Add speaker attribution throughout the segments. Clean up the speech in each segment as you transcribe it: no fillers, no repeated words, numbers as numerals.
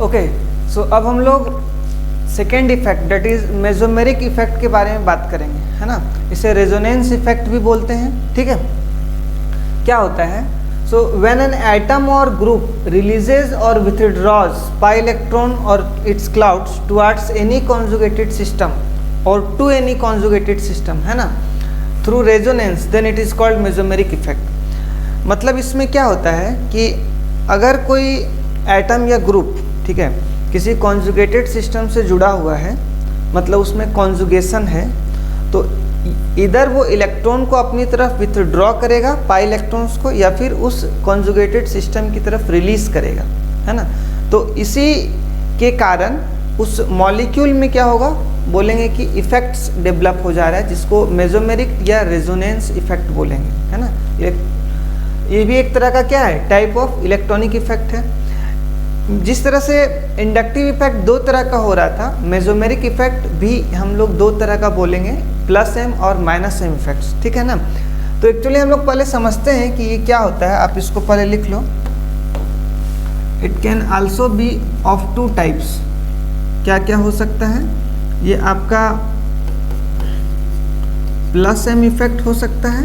Speaker 1: Okay, सो अब हम लोग second effect that is mesomeric effect के बारे में बात करेंगे, है ना। इसे रेजोनेंस इफेक्ट भी बोलते हैं, ठीक है। क्या होता है? सो व्हेन एन एटम और ग्रुप रिलीजेज और विथड्रॉज पाई इलेक्ट्रॉन और its clouds towards any conjugated system और टू एनी कॉन्जुगेटेड सिस्टम, है ना, through resonance, then it is called mesomeric effect. मतलब इसमें क्या होता है कि अगर कोई एटम या ग्रुप, ठीक है, किसी कॉन्जुगेटेड सिस्टम से जुड़ा हुआ है, मतलब उसमें कॉन्जुगेशन है, तो इधर वो इलेक्ट्रॉन को अपनी तरफ विथड्रॉ करेगा, पाई इलेक्ट्रॉन्स को, या फिर उस कॉन्जुगेटेड सिस्टम की तरफ रिलीज करेगा, है ना। तो इसी के कारण उस मॉलिक्यूल में क्या होगा, बोलेंगे कि इफेक्ट्स डेवलप हो जा रहा है, जिसको मेसोमेरिक या रेजोनेंस इफेक्ट बोलेंगे, है ना। ये भी एक तरह का क्या है, टाइप ऑफ इलेक्ट्रॉनिक इफेक्ट है। जिस तरह से इंडक्टिव इफेक्ट दो तरह का हो रहा था, मेसोमेरिक इफेक्ट भी हम लोग दो तरह का बोलेंगे, प्लस एम और माइनस एम इफेक्ट्स, ठीक है ना। तो एक्चुअली हम लोग पहले समझते हैं कि ये क्या होता है। आप इसको पहले लिख लो। It can also be of two types. क्या क्या हो सकता है? ये आपका प्लस एम इफेक्ट हो सकता है,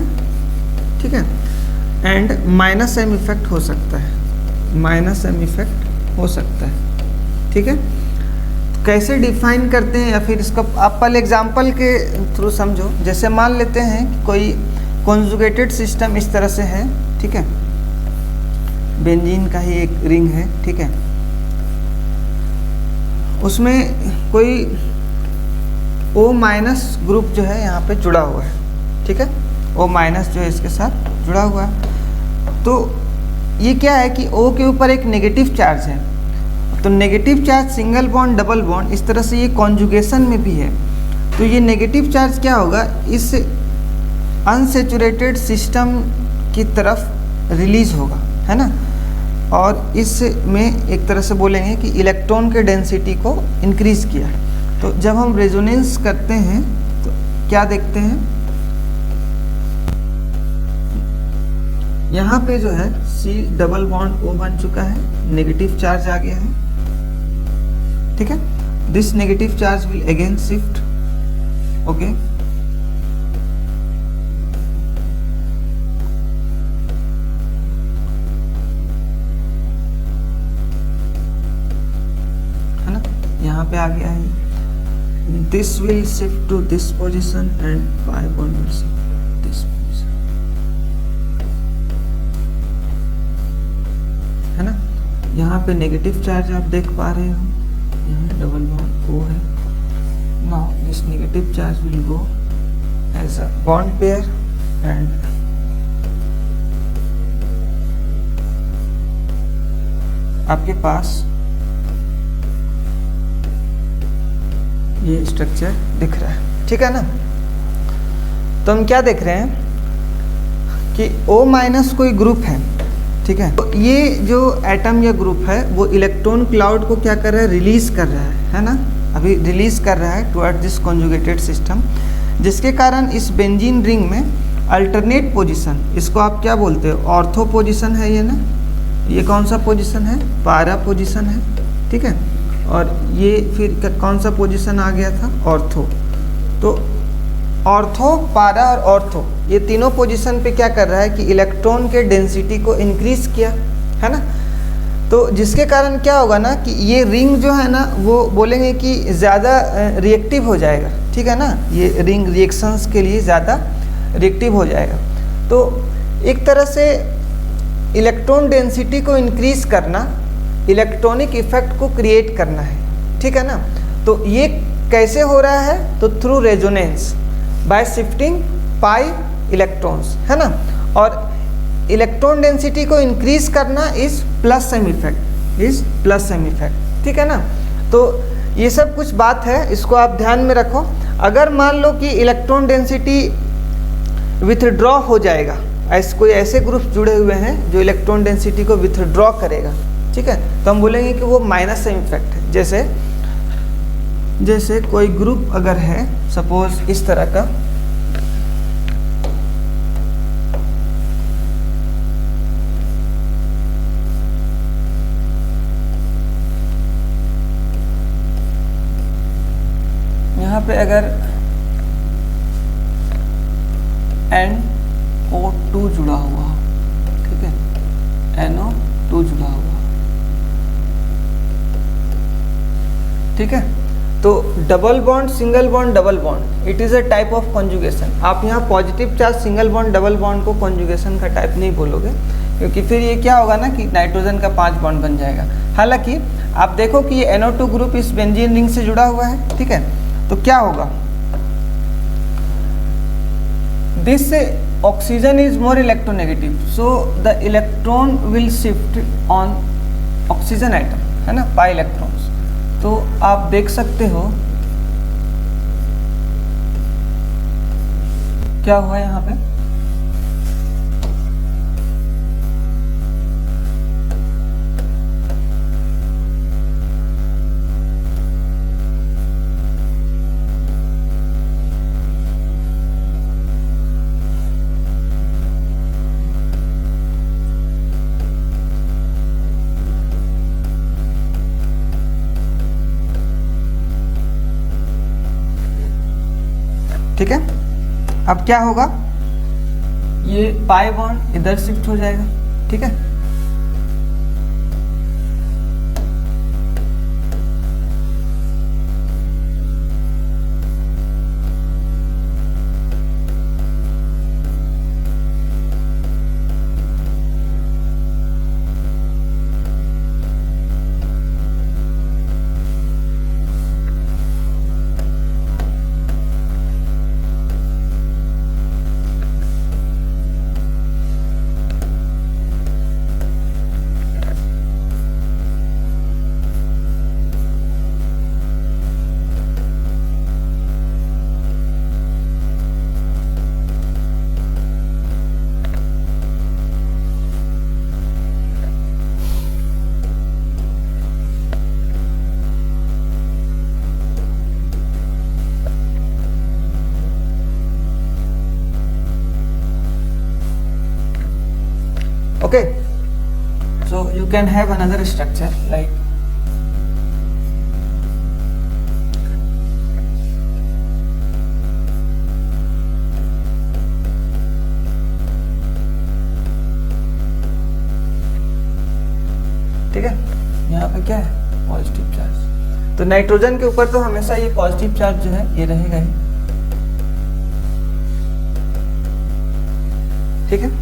Speaker 1: ठीक है, एंड माइनस एम इफेक्ट हो सकता है, माइनस एम इफेक्ट हो सकता है, ठीक है। कैसे डिफाइन करते हैं, या फिर इसको आप पहले एग्जांपल के थ्रू समझो। जैसे मान लेते हैं कि कोई कॉन्जुगेटेड सिस्टम इस तरह से है, ठीक है, बेंजीन का ही एक रिंग है, ठीक है, उसमें कोई O माइनस ग्रुप जो है यहाँ पे जुड़ा हुआ है, ठीक है, O माइनस जो है इसके साथ जुड़ा हुआ है। तो ये क्या है कि O के ऊपर एक नेगेटिव चार्ज है, तो negative charge single bond double bond इस तरह से ये कॉन्जुगेशन में भी है। तो ये नेगेटिव चार्ज क्या होगा, इस अनसेचुरेटेड सिस्टम की तरफ रिलीज होगा, है ना, और इसमें एक तरह से बोलेंगे कि इलेक्ट्रॉन के डेंसिटी को इंक्रीज किया। तो जब हम रेजोनेंस करते हैं तो क्या देखते हैं, यहाँ पे जो है C डबल बॉन्ड O बन चुका है, नेगेटिव चार्ज आ गया है, ठीक है। This negative charge will again shift, okay, है ना, यहाँ पे आ गया है। This will shift to this position and pi bond will shift this position, है ना। यहाँ पे नेगेटिव चार्ज आप देख पा रहे हो, यहाँ डबल बॉन्ड O है। Now this negative charge will go as a bond pair and आपके पास ये स्ट्रक्चर दिख रहा है, ठीक है ना। तो हम क्या देख रहे हैं कि O माइनस कोई ग्रुप है, ठीक है। तो ये जो एटम या ग्रुप है वो इलेक्ट्रॉन क्लाउड को क्या कर रहा है, रिलीज कर रहा है ना, अभी रिलीज कर रहा है टुवर्ड दिस कॉन्जुगेटेड सिस्टम, जिसके कारण इस बेंजीन रिंग में अल्टरनेट पोजीशन, इसको आप क्या बोलते हो, ऑर्थो पोजीशन है ये ना। ये कौन सा पोजीशन है, पारा पोजीशन है, ठीक है, और ये फिर कौन सा पोजीशन आ गया था, ऑर्थो। तो ऑर्थो, पारा और ऑर्थो, ये तीनों पोजीशन पे क्या कर रहा है कि इलेक्ट्रॉन के डेंसिटी को इंक्रीज किया, है ना। तो जिसके कारण क्या होगा ना कि ये रिंग जो है ना वो बोलेंगे कि ज़्यादा रिएक्टिव हो जाएगा, ठीक है ना, ये रिंग रिएक्शंस के लिए ज़्यादा रिएक्टिव हो जाएगा। तो एक तरह से इलेक्ट्रॉन डेंसिटी को इंक्रीज करना, इलेक्ट्रॉनिक इफेक्ट को क्रिएट करना है, ठीक है ना। तो ये कैसे हो रहा है, तो through resonance by shifting pi electrons, है ना। और इलेक्ट्रॉन डेंसिटी को इंक्रीज करना is plus M effect, is plus M effect, ठीक है ना। तो ये सब कुछ बात है, इसको आप ध्यान में रखो। अगर मान लो कि इलेक्ट्रॉन डेंसिटी विथड्रॉ हो जाएगा, कोई ऐसे ग्रुप जुड़े हुए हैं जो इलेक्ट्रॉन डेंसिटी को विथड्रॉ करेगा, ठीक है, तो हम बोलेंगे कि वो माइनस एम इफेक्ट है। जैसे कोई ग्रुप अगर है सपोज इस तरह का, यहाँ पे अगर NO2 जुड़ा हुआ हो, ठीक है, NO2 जुड़ा हुआ, ठीक है, तो double bond, single bond, double bond, it is a type of conjugation. आप यहाँ positive charge single bond double bond को कॉन्जुगेशन का टाइप नहीं बोलोगे, क्योंकि फिर ये क्या होगा ना कि नाइट्रोजन का 5 बॉन्ड बन जाएगा। हालांकि आप देखो कि ये NO2 ग्रुप इस बेंजीन रिंग से जुड़ा हुआ है, ठीक है, तो क्या होगा, this oxygen is more electronegative, so the electron will shift on oxygen atom, है ना, पाई इलेक्ट्रॉन्स। तो आप देख सकते हो क्या हुआ यहाँ पे, ठीक है। अब क्या होगा, ये पाई बॉन्ड इधर शिफ्ट हो जाएगा, ठीक है, okay, so you can have another structure like ठीक है, यहाँ पे क्या है, पॉजिटिव चार्ज, तो नाइट्रोजन के ऊपर तो हमेशा ये पॉजिटिव चार्ज जो है ये रहेगा ही, ठीक है।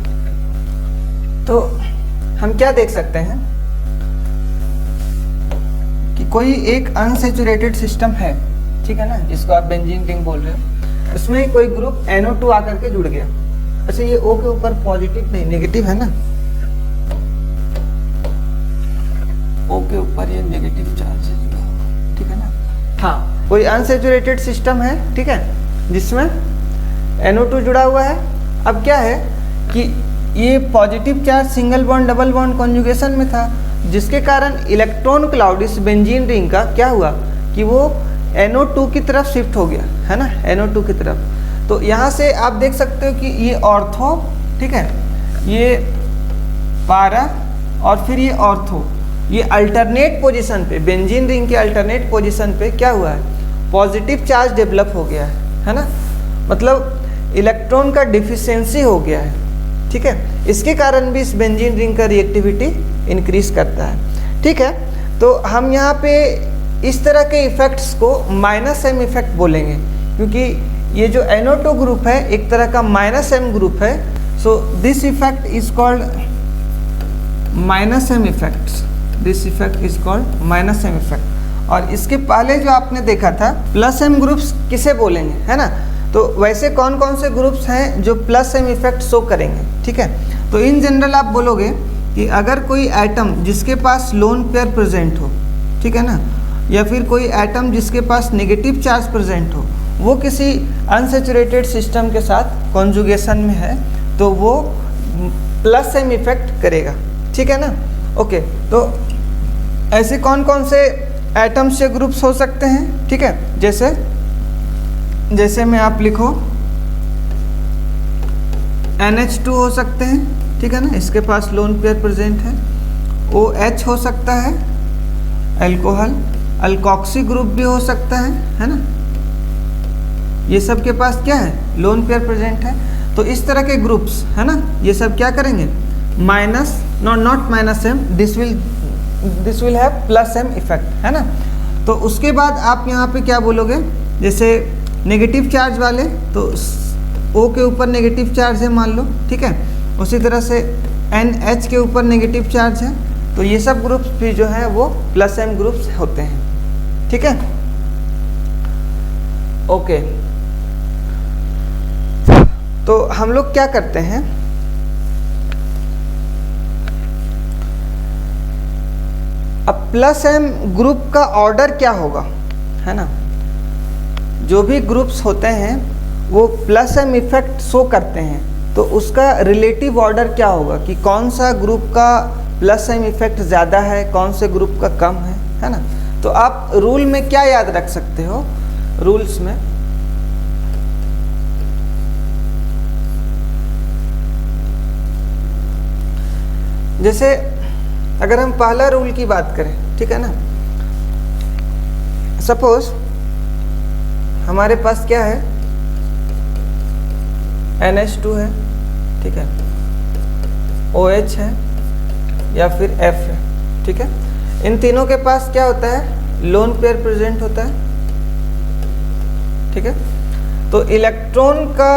Speaker 1: तो हम क्या देख सकते हैं कि कोई एक अनसैचुरेटेड सिस्टम है, ठीक है ना, जिसको आप बेंजीन रिंग बोल रहे हो, उसमें कोई ग्रुप NO2 आकर के जुड़ गया। अच्छा, ये O के ऊपर पॉजिटिव नहीं नेगेटिव है ना, O के ऊपर ये नेगेटिव चार्ज है जुड़ा हुआ, ठीक है ना। हाँ, कोई अनसैचुरेटेड सिस्टम है, ठीक है, जिसमें NO2 जुड़ा हुआ है। अब क्या है कि ये positive charge single bond double bond conjugation में था, जिसके कारण इलेक्ट्रॉन क्लाउड इस बेंजीन रिंग का क्या हुआ कि वो NO2 की तरफ शिफ्ट हो गया, है ना, NO2 की तरफ। तो यहाँ से आप देख सकते हो कि ये ऑर्थो, ठीक है, ये पारा और फिर ये ऑर्थो, ये अल्टरनेट पोजीशन पे, बेंजीन रिंग के अल्टरनेट पोजीशन पे क्या हुआ है, पॉजिटिव चार्ज डेवलप हो गया है ना, मतलब इलेक्ट्रॉन का डिफिशियंसी हो गया है, ठीक है। इसके कारण भी इस बेंजीन रिंग का रिएक्टिविटी इंक्रीज करता है, ठीक है। तो हम यहाँ पे इस तरह के इफेक्ट्स को -m इफेक्ट बोलेंगे, क्योंकि ये जो NO2 ग्रुप है एक तरह का -m ग्रुप है। So this effect is called -m effect, this effect is called -m effect. और इसके पहले जो आपने देखा था +m ग्रुप्स किसे बोलेंगे, है ना। तो वैसे कौन कौन से ग्रुप्स हैं जो +m इफेक्ट शो करेंगे, ठीक है। तो इन जनरल आप बोलोगे कि अगर कोई एटम जिसके पास लोन पेयर प्रेजेंट हो, ठीक है ना, या फिर कोई एटम जिसके पास नेगेटिव चार्ज प्रेजेंट हो, वो किसी अनसैचुरेटेड सिस्टम के साथ कॉन्जुगेशन में है, तो वो +m इफेक्ट करेगा, ठीक है ना। ओके, तो ऐसे कौन कौन से एटम्स या ग्रुप्स हो सकते हैं, ठीक है, जैसे में आप लिखो NH2 हो सकते हैं, ठीक है ना, इसके पास लोन पेयर प्रेजेंट है। OH हो सकता है, अल्कोहल, अल्कोक्सी ग्रुप भी हो सकता है ना, ये सब के पास क्या है, लोन पेयर प्रेजेंट है। तो इस तरह के ग्रुप्स है ना, ये सब क्या करेंगे, minus not minus M, this will have plus M effect, है ना। तो उसके बाद आप यहाँ पे क्या बोलोगे, जैसे नेगेटिव चार्ज वाले तो O के ऊपर नेगेटिव चार्ज है मान लो, ठीक है। उसी तरह से NH के ऊपर नेगेटिव चार्ज है, तो ये सब ग्रुप्स भी जो है वो प्लस एम ग्रुप्स होते हैं, ठीक है। ओके, तो हम लोग क्या करते हैं, अब प्लस एम ग्रुप का ऑर्डर क्या होगा, है ना। जो भी ग्रुप्स होते हैं वो प्लस एम इफेक्ट शो करते हैं, तो उसका रिलेटिव ऑर्डर क्या होगा कि कौन सा ग्रुप का प्लस एम इफेक्ट ज़्यादा है, कौन से ग्रुप का कम है ना। तो आप रूल में क्या याद रख सकते हो, रूल्स में जैसे अगर हम पहला रूल की बात करें, ठीक है ना, सपोज हमारे पास क्या है, NH2 है, ठीक है, OH है या फिर F है, ठीक है। इन तीनों के पास क्या होता है, लोन पेयर प्रेजेंट होता है, ठीक है। तो इलेक्ट्रॉन का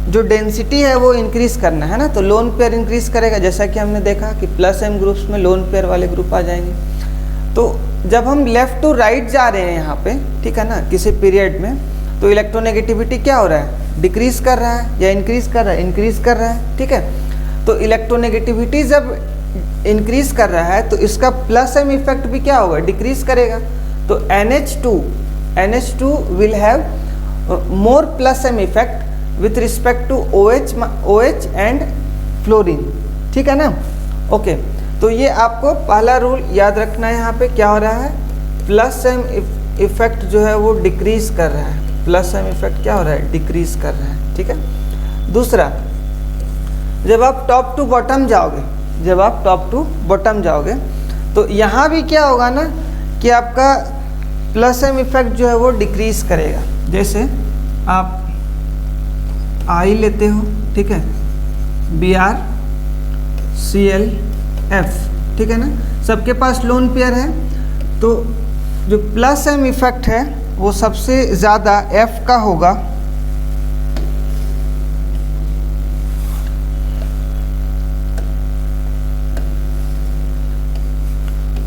Speaker 1: जो डेंसिटी है वो इंक्रीज करना है ना, तो लोन पेयर इंक्रीज करेगा, जैसा कि हमने देखा कि प्लस एम ग्रुप्स में लोन पेयर वाले ग्रुप आ जाएंगे। तो जब हम लेफ्ट टू राइट जा रहे हैं यहाँ पे, ठीक है ना, किसी पीरियड में, तो इलेक्ट्रोनेगेटिविटी क्या हो रहा है, डिक्रीज कर रहा है या इंक्रीज कर रहा है, इंक्रीज कर रहा है, ठीक है। तो इलेक्ट्रोनेगेटिविटी जब इंक्रीज कर रहा है तो इसका प्लस एम इफेक्ट भी क्या होगा, डिक्रीज करेगा। तो NH2 will have more plus M effect with respect to OH and fluorine, ठीक है ना। ओके, तो ये आपको पहला रूल याद रखना है। यहाँ पे क्या हो रहा है, प्लस एम इफेक्ट जो है वो डिक्रीज कर रहा है, प्लस एम इफेक्ट क्या हो रहा है, डिक्रीज कर रहा है, ठीक है। दूसरा, जब आप टॉप टू बॉटम जाओगे, तो यहाँ भी क्या होगा ना कि आपका प्लस एम इफेक्ट जो है वो डिक्रीज करेगा। जैसे आप I लेते हो, ठीक है, BrClF, ठीक है ना, सबके पास लोन पेयर है, तो जो प्लस एम इफेक्ट है वो सबसे ज़्यादा F का होगा,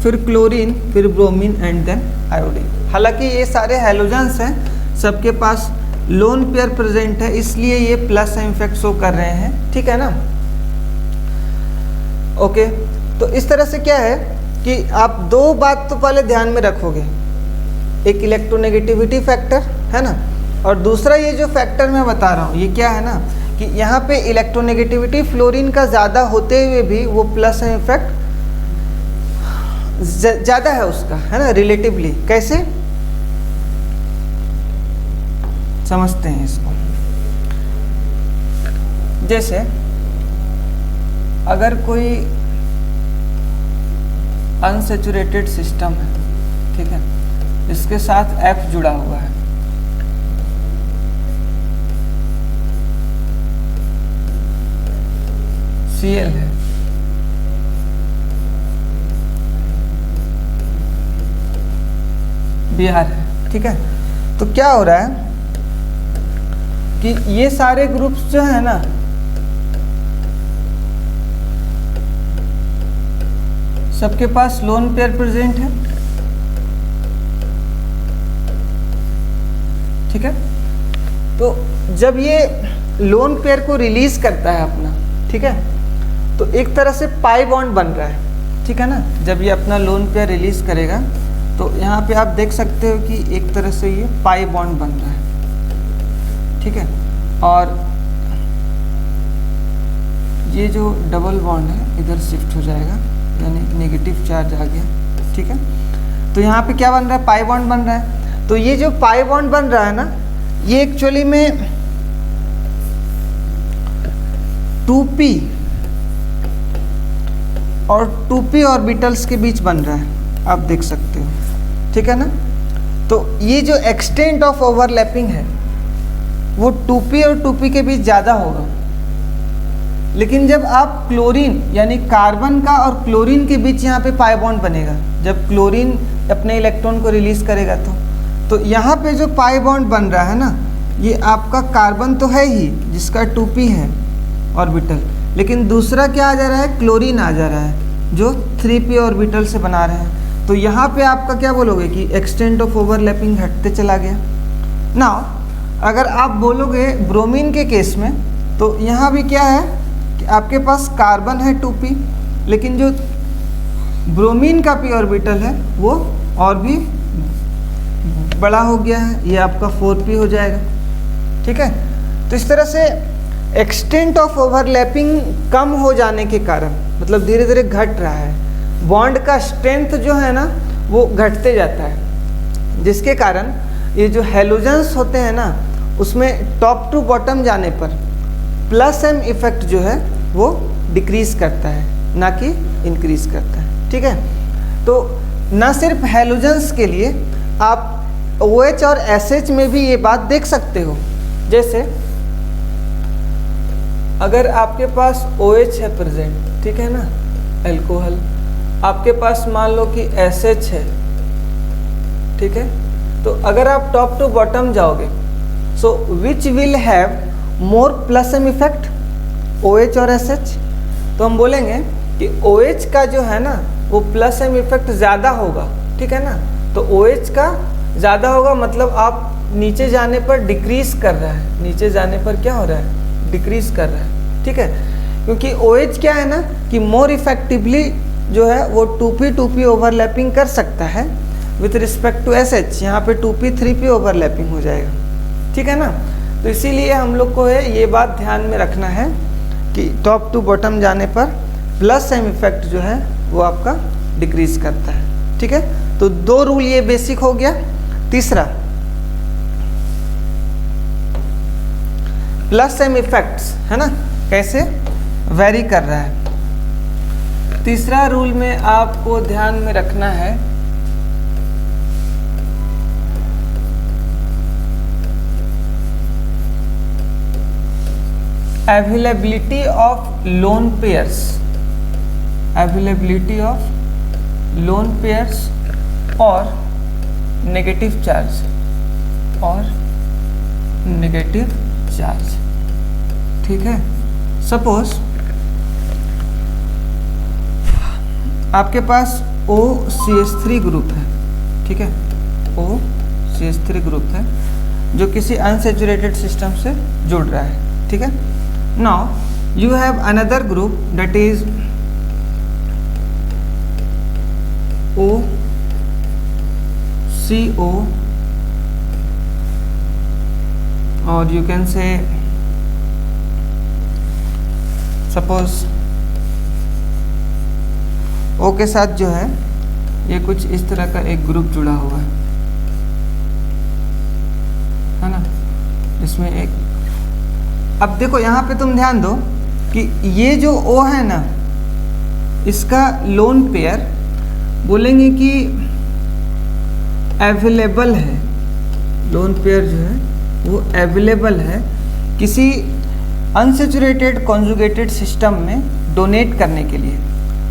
Speaker 1: फिर क्लोरीन, फिर ब्रोमीन एंड देन आयोडीन। हालांकि ये सारे हैलोजेंस हैं, सबके पास लोन पेयर प्रेजेंट है, इसलिए ये प्लस एम इफेक्ट शो कर रहे हैं, ठीक है ना। ओके, तो इस तरह से क्या है कि आप दो बात तो पहले ध्यान में रखोगे, एक इलेक्ट्रोनेगेटिविटी फैक्टर है ना, और दूसरा ये जो फैक्टर मैं बता रहा हूँ ये क्या है ना कि यहाँ पे इलेक्ट्रोनेगेटिविटी फ्लोरीन का ज़्यादा होते हुए भी वो प्लस एम इफेक्ट ज़्यादा है उसका, है ना, रिलेटिवली। कैसे समझते हैं इसको, जैसे अगर कोई अनसैचुरेटेड सिस्टम है, ठीक है, इसके साथ F जुड़ा हुआ है, Cl है, Br है, ठीक है। तो क्या हो रहा है कि ये सारे ग्रुप्स जो है ना, सबके पास लोन पेयर प्रेजेंट है, ठीक है। तो जब ये लोन पेयर को रिलीज करता है अपना, ठीक है, तो एक तरह से पाई बॉन्ड बन रहा है, ठीक है ना। जब ये अपना लोन पेयर रिलीज करेगा तो यहाँ पे आप देख सकते हो कि एक तरह से ये पाई बॉन्ड बन रहा है, ठीक है। और ये जो डबल बॉन्ड है इधर शिफ्ट हो जाएगा, यानी नेगेटिव चार्ज आ गया, ठीक है। तो यहाँ पे क्या बन रहा है, पाई बॉन्ड बन रहा है। तो ये जो पाई बॉन्ड बन रहा है ना, ये एक्चुअली में 2p और 2p ऑर्बिटल्स के बीच बन रहा है, आप देख सकते हो, ठीक है ना। तो ये जो एक्सटेंट ऑफ ओवरलैपिंग है वो 2p और 2p के बीच ज़्यादा होगा। लेकिन जब आप क्लोरीन यानी कार्बन का और क्लोरीन के बीच यहाँ पे पाई बॉन्ड बनेगा, जब क्लोरीन अपने इलेक्ट्रॉन को रिलीज करेगा तो यहाँ पे जो पाई बॉन्ड बन रहा है ना, ये आपका कार्बन तो है ही जिसका 2p है ऑर्बिटल, लेकिन दूसरा क्या आ जा रहा है, क्लोरीन आ जा रहा है जो 3p ऑर्बिटल से बना रहे हैं। तो यहाँ पे आपका क्या बोलोगे कि एक्सटेंट ऑफ ओवरलैपिंग घटते चला गया। नाउ अगर आप बोलोगे ब्रोमीन के केस में, तो यहाँ भी क्या है कि आपके पास कार्बन है 2p, लेकिन जो ब्रोमीन का p ऑर्बिटल है वो और भी बड़ा हो गया है, ये आपका 4p हो जाएगा। ठीक है, तो इस तरह से एक्सटेंट ऑफ ओवरलैपिंग कम हो जाने के कारण, मतलब धीरे धीरे घट रहा है, बॉन्ड का स्ट्रेंथ जो है ना वो घटते जाता है, जिसके कारण ये जो हैलोजेंस होते हैं ना उसमें टॉप टू बॉटम जाने पर प्लस m इफेक्ट जो है वो डिक्रीज करता है, ना कि इंक्रीज करता है। ठीक है, तो ना सिर्फ हैलोजेंस के लिए आप OH और SH में भी ये बात देख सकते हो। जैसे अगर आपके पास OH है प्रेजेंट, ठीक है ना, अल्कोहल, आपके पास मान लो कि SH है, ठीक है, तो अगर आप टॉप टू बॉटम जाओगे, so which will have more plus m effect, OH और SH? तो हम बोलेंगे कि OH का जो है ना वो प्लस m इफेक्ट ज़्यादा होगा। ठीक है ना, तो OH का ज़्यादा होगा, मतलब आप नीचे जाने पर डिक्रीज कर रहा है, नीचे जाने पर क्या हो रहा है, डिक्रीज कर रहा है। ठीक है, क्योंकि OH क्या है ना कि मोर इफेक्टिवली जो है वो 2p ओवरलैपिंग कर सकता है विथ रिस्पेक्ट टू SH, यहाँ पे 2p 3p ओवरलैपिंग हो जाएगा। ठीक है ना, तो इसीलिए हम लोग को है ये बात ध्यान में रखना है कि टॉप टू बॉटम जाने पर प्लस m इफेक्ट जो है वो आपका डिक्रीज करता है। ठीक है, तो 2 रूल ये बेसिक हो गया। तीसरा, प्लस m इफेक्ट्स है ना कैसे वेरी कर रहा है। तीसरा रूल में आपको ध्यान में रखना है availability of lone pairs, availability of lone pairs और नेगेटिव चार्ज, और नेगेटिव चार्ज। ठीक है, सपोज आपके पास OCH3 ग्रुप है, ठीक है, OCH3 ग्रुप है जो किसी अनसैचुरेटेड सिस्टम से जुड़ रहा है। ठीक है, now you have another group that is OCO, और you can say suppose O के साथ जो है ये कुछ इस तरह का एक ग्रुप जुड़ा हुआ है ना, इसमें एक, अब देखो यहाँ पे तुम ध्यान दो कि ये जो O है ना इसका लोन पेयर बोलेंगे कि अवेलेबल है, लोन पेयर जो है वो अवेलेबल है किसी अनसैचुरेटेड कॉन्जुगेटेड सिस्टम में डोनेट करने के लिए।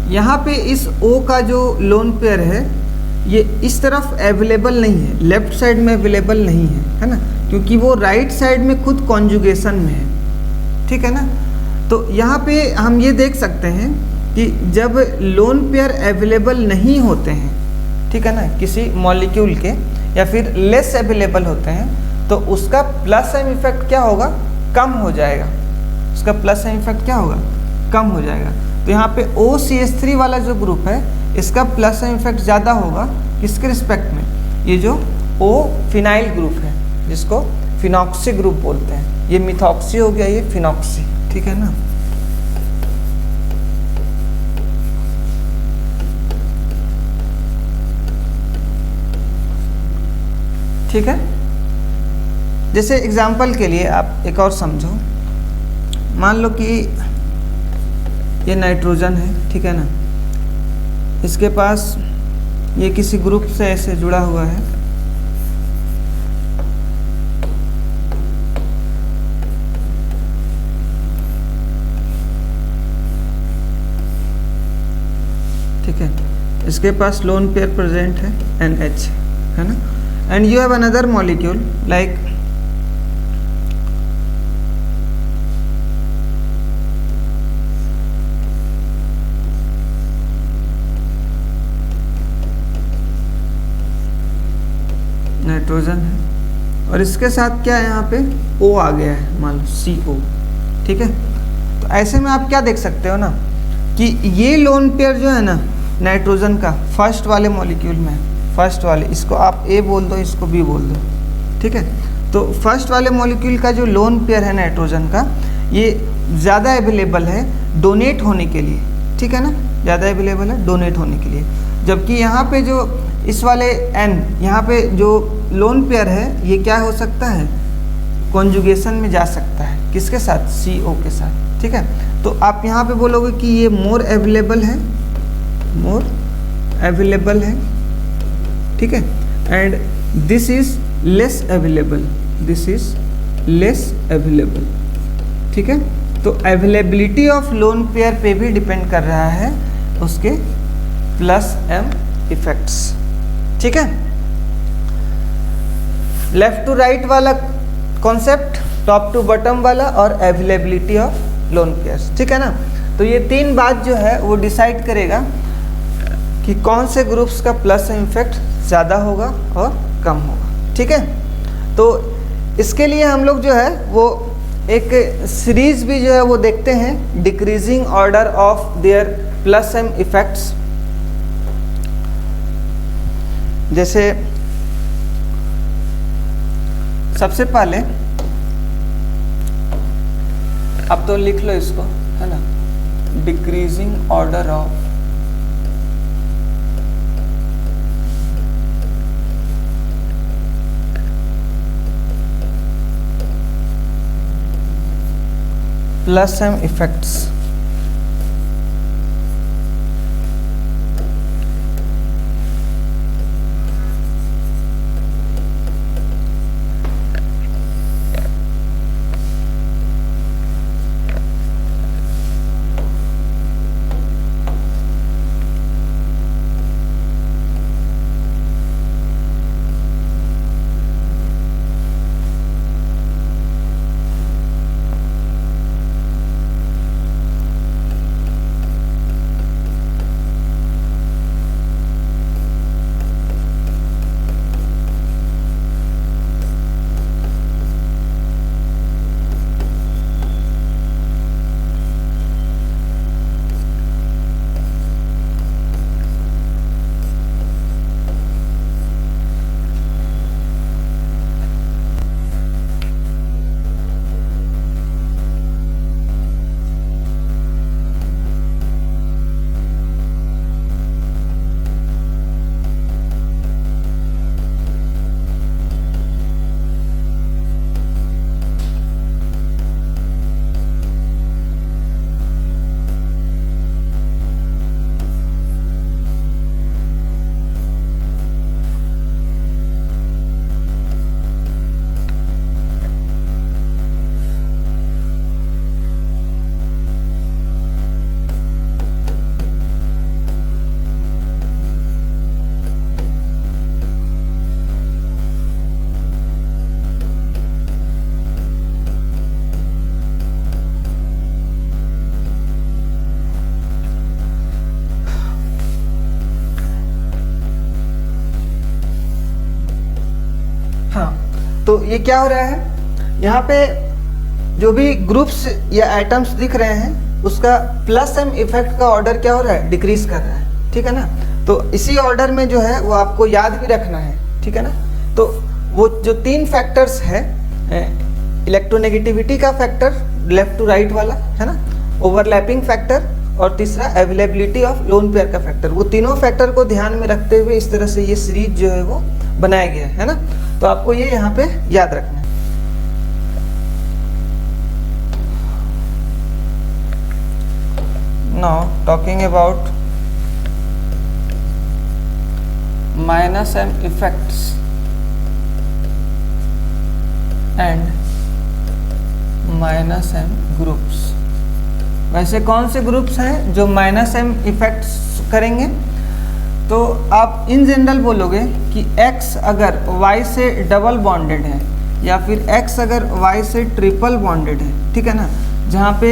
Speaker 1: यहाँ पे इस O का जो लोन पेयर है ये इस तरफ अवेलेबल नहीं है, लेफ्ट साइड में अवेलेबल नहीं है ना, क्योंकि वो राइट साइड में खुद कॉन्जुगेशन में है। ठीक है ना, तो यहाँ पे हम ये देख सकते हैं कि जब लोन पेयर अवेलेबल नहीं होते हैं, ठीक है ना, किसी मॉलिक्यूल के, या फिर लेस अवेलेबल होते हैं, तो उसका प्लस m इफेक्ट क्या होगा, कम हो जाएगा, उसका प्लस m इफेक्ट क्या होगा, कम हो जाएगा। तो यहाँ पे OCH3 वाला जो ग्रुप है इसका प्लस m इफेक्ट ज़्यादा होगा, किसके रिस्पेक्ट में, ये जो O फिनाइल ग्रुप है जिसको फिनॉक्सी ग्रुप बोलते हैं, ये मिथॉक्सी हो गया, ये फिनॉक्सी। ठीक है ना, ठीक है, जैसे एग्जाम्पल के लिए आप एक और समझो, मान लो कि ये नाइट्रोजन है, ठीक है ना, इसके पास ये किसी ग्रुप से ऐसे जुड़ा हुआ है, ठीक है, इसके पास लोन पेयर प्रेजेंट है NH, है ना, and you have another molecule like nitrogen है, और इसके साथ क्या है यहाँ पे O आ गया है, मान लो CO, ठीक है। तो ऐसे में आप क्या देख सकते हो ना कि ये लोन पेयर जो है ना नाइट्रोजन का फर्स्ट वाले मॉलिक्यूल में, फर्स्ट वाले, इसको आप A बोल दो, इसको B बोल दो, ठीक है। तो फर्स्ट वाले मॉलिक्यूल का जो लोन पेयर है नाइट्रोजन का, ये ज़्यादा अवेलेबल है डोनेट होने के लिए, ठीक है ना, ज़्यादा अवेलेबल है डोनेट होने के लिए। जबकि यहाँ पे जो इस वाले N, यहाँ पे जो लोन पेयर है, ये क्या हो सकता है, कॉन्जुगेशन में जा सकता है, किसके साथ, CO के साथ, ठीक है। तो आप यहाँ पे बोलोगे कि ये मोर अवेलेबल है, मोर अवेलेबल है, ठीक है, and this is less available, this is less available, ठीक है। तो अवेलेबिलिटी ऑफ लोन पेयर पे भी डिपेंड कर रहा है उसके +m इफेक्ट्स, ठीक है। लेफ्ट टू राइट वाला कॉन्सेप्ट, टॉप टू बॉटम वाला, और अवेलेबिलिटी ऑफ लोन पेयर्स, ठीक है ना। तो ये तीन बात जो है वो डिसाइड करेगा कि कौन से ग्रुप्स का +m इफेक्ट ज़्यादा होगा और कम होगा, ठीक है। तो इसके लिए हम लोग जो है वो एक सीरीज भी जो है वो देखते हैं, decreasing order of their +m effects. जैसे सबसे पहले अब तो लिख लो इसको, है ना, decreasing order of +m effects. तो ये क्या हो रहा है, यहाँ पे जो भी ग्रुप्स या एटम्स दिख रहे हैं उसका +m इफेक्ट का ऑर्डर क्या हो रहा है, डिक्रीज कर रहा है, ठीक है ना। तो इसी ऑर्डर में जो है वो आपको याद भी रखना है, ठीक है ना। तो वो जो तीन फैक्टर्स है, इलेक्ट्रोनेगेटिविटी का फैक्टर लेफ्ट टू राइट वाला, है ना, ओवरलैपिंग फैक्टर, और तीसरा अवेलेबिलिटी ऑफ लोन पेयर का फैक्टर, वो तीनों फैक्टर को ध्यान में रखते हुए इस तरह से ये सीरीज जो है वो बनाया गया है ना। तो आपको ये यहाँ पे याद रखना है। Now talking about -m effects and -m groups. वैसे कौन से ग्रुप्स हैं जो -m इफेक्ट्स करेंगे तो आप इन जनरल बोलोगे कि x अगर y से डबल बॉन्डेड है या फिर x अगर y से ट्रिपल बॉन्डेड है, ठीक है ना, जहाँ पे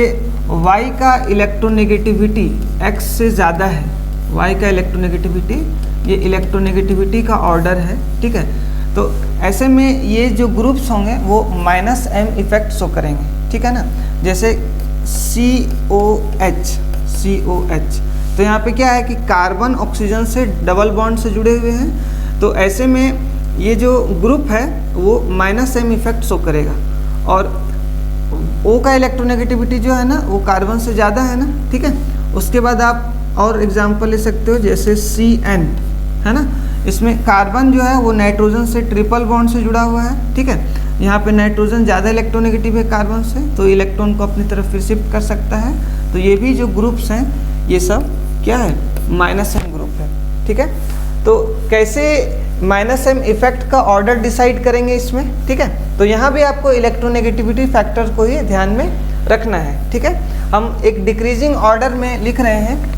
Speaker 1: y का इलेक्ट्रोनेगेटिविटी x से ज़्यादा है, y का इलेक्ट्रोनेगेटिविटी, ये इलेक्ट्रोनेगेटिविटी का ऑर्डर है, ठीक है, तो ऐसे में ये जो ग्रुप्स होंगे वो -m इफेक्ट शो करेंगे, ठीक है ना। जैसे COH, तो यहाँ पे क्या है कि कार्बन ऑक्सीजन से डबल बॉन्ड से जुड़े हुए हैं, तो ऐसे में ये जो ग्रुप है वो -m इफेक्ट शो करेगा। और O का इलेक्ट्रोनेगेटिविटी जो है ना वो कार्बन से ज़्यादा है ना, ठीक है। उसके बाद आप और एग्जांपल ले सकते हो, जैसे CN है ना, इसमें कार्बन जो है वो नाइट्रोजन से ट्रिपल बॉन्ड से जुड़ा हुआ है, ठीक है। यहाँ पे नाइट्रोजन ज़्यादा इलेक्ट्रोनेगेटिव है कार्बन से, तो इलेक्ट्रॉन को अपनी तरफ फिर शिफ्ट कर सकता है। तो ये भी जो ग्रुप्स हैं ये सब क्या है, -m ग्रुप है, ठीक है। तो कैसे -m इफेक्ट का ऑर्डर डिसाइड करेंगे इसमें, ठीक है। तो यहाँ भी आपको इलेक्ट्रोनेगेटिविटी फैक्टर को ही ध्यान में रखना है, ठीक है। हम एक डिक्रीजिंग ऑर्डर में लिख रहे हैं,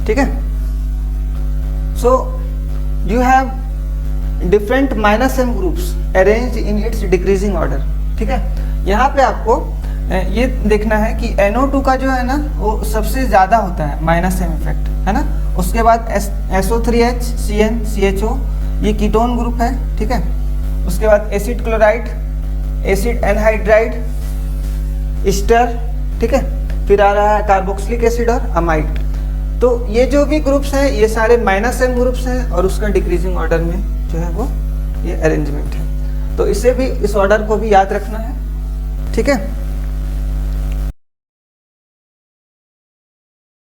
Speaker 1: ठीक है। So you have different -m groups arranged in its decreasing order, ठीक है। यहाँ पे आपको ये देखना है कि NO2 का जो है ना वो सबसे ज़्यादा होता है -m इफेक्ट, है ना। उसके बाद SO3H CN CHO ये कीटोन ग्रुप है, ठीक है। उसके बाद acid chloride, acid anhydride, Easter, ठीक है। फिर आ रहा है कार्बोक्सिलिक एसिड और अमाइड। तो ये जो भी ग्रुप्स हैं ये सारे -m ग्रुप्स हैं और उसका डिक्रीजिंग ऑर्डर में जो है वो ये अरेंजमेंट है। तो इसे भी, इस ऑर्डर को भी याद रखना है, ठीक है।